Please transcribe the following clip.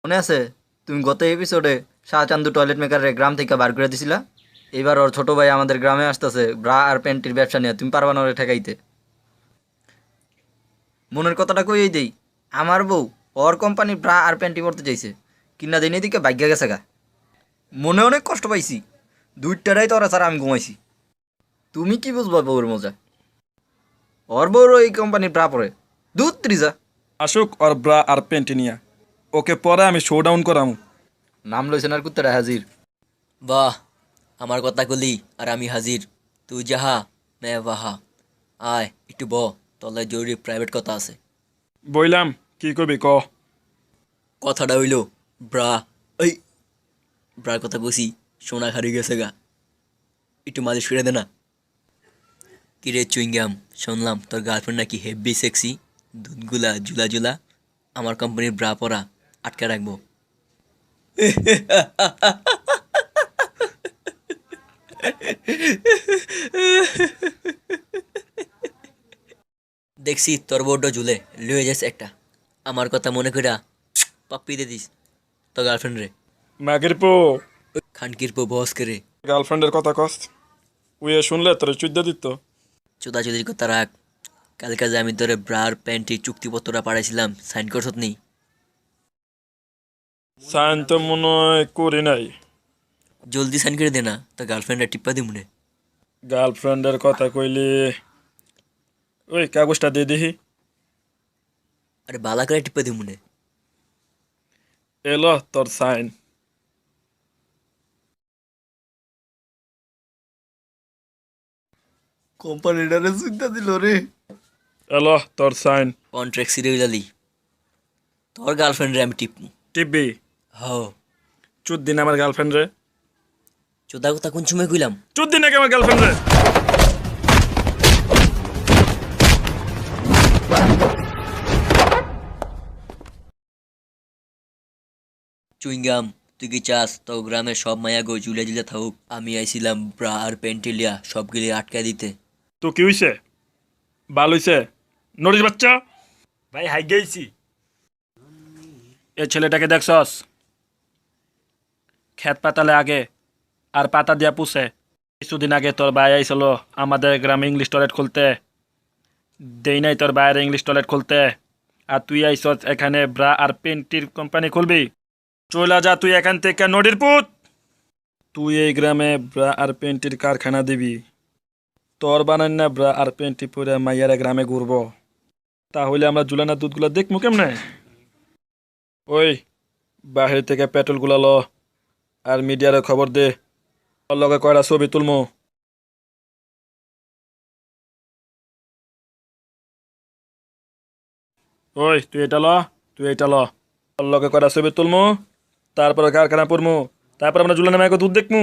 মনে আছে তুমি গত এপিসোডে শাহচান্দু টয়লেট মেকারে গ্রাম থেকে বার করে দিছিলা? এবার ওর ছোট ভাই আমাদের গ্রামে আসতেছে ব্রা আর প্যান্টির ব্যবসা নিয়ে, তুমি পারবা না ওরে ঠেকাইতে? মনের কথাটা কইই দেই, আমার বউ ওর কোম্পানির ব্রা আর প্যান্টি পরতে চাইছে, কিনা দিনে দিকে ভাগ্যা গেছে গা। মনে অনেক কষ্ট পাইছি, দুইটারাই তো ওরা ছাড়া আমি ঘুমাইছি। তুমি কি বুঝবা বউর মজা? ওর বউর এই কোম্পানির ব্রা পরে দুধ ত্রিজা। আসুক আর ব্রা আর প্যান্টি নিয়া, ওকে পরে আমি শো ডাউন করাম। নাম লইছেন আর কুত্তারা হাজির। বাহ, আমার কথা কলি আর আমি হাজির। তুই যাহা মে বাহা। আয় একটু ব, তলে জরুরি প্রাইভেট কথা আছে। বইলাম, কি করবি ক। কথাটা হইল ব্রা, এই ব্রার কথা কইছি, সোনা হারিয়ে গেছে গা, একটু মালিশ করে দে না। কিরে চুইংগাম, শুনলাম তোর গার্লফ্রেন্ড নাকি হেভি সেক্সি, দুধগুলা জুলা জুলা, আমার কোম্পানির ব্রা পরা আটকে রাখবো। দেখছি তোর বড্ড ঝুলে লুয়ে যাস একটা, আমার কথা মনে কইরা পাপ্পি দিয়ে দিস তোর গার্লফ্রেন্ড রে। মাগের পো খানকির পো বস করে। গার্লফ্রেন্ডের কথা কস, উইয়ে শুনলে তোর চুদ্দা দিত। চোদাচুদির কথা রাখ, কালকে যে আমি তোরে ব্রার প্যান্টির চুক্তিপত্রটা পাঠাইছিলাম, সাইন করছত নি? সাইন তো মনে হয় করি নাই। জলদি সাইন করে দে না, তোর গার্লফ্রেন্ডটা টিপ্পা দি মনে। গার্লফ্রেন্ডের কথা কইলি, ওই কাগজটা দিয়ে দিহি। আরে বালা করে টিপ্পা দি মনে। এলো তোর সাইন। কোম্পানিটারে চিন্তা দিল রে। এলো তোর সাইন। কন্ট্রাক্ট সিরিয়ালি তোর গার্লফ্রেন্ড রে আমি টিপমু। টিপবি? হ, চুদ দিন আমার গার্লফ্রেন্ড রে। চোদা কথা কোন সময় কইলাম? চুদ দিন নাকি আমার গার্লফ্রেন্ড রে। চুইংগাম, তুই কি চাস তো গ্রামের সব মায়া গো জুলে জুলে থাকুক? আমি আইছিলাম ব্রা আর প্যান্টিলিয়া সবগুলি আটকায় দিতে। তো কি হইছে? বাল হইছে? নড়িস বাচ্চা। ভাই হাই গেছি। এ ছেলেটাকে দেখছস? খেত পাতালে আগে আর পাতা দিয়া পুষে। কিছুদিন আগে তোর ভাই আইছিল আমাদের গ্রামে ইংলিশ টয়লেট খুলতে। দেই নাই তোর বাইরে ইংলিশ টয়লেট খুলতে, আর তুই আইসস এখানে ব্রা আর পেন্টির কোম্পানি খুলবি? চলা যা তুই এখান থেকে, নদীর পুত। তুই এই গ্রামে ব্রা আর পেন্টির কারখানা দিবি। তোর বানান না ব্রা আর পেন্টি পরে মাইয়ারা গ্রামে ঘুরবো, তাহলে আমরা জুলানার দুধগুলো দেখবো কেমনে? ওই বাহির থেকে পেট্রোলগুলো ল, আর মিডিয়ারে খবর দে, ওর লগে কয়টা ছবি তুলমু। ওই তুই এটা ল, তুই এটা ল, ওর লগে কয়টা ছবি তুলমু, তারপরে কারখানা পড়মু, তারপর আমরা জুলানা মাইকে দুধ দেখমু।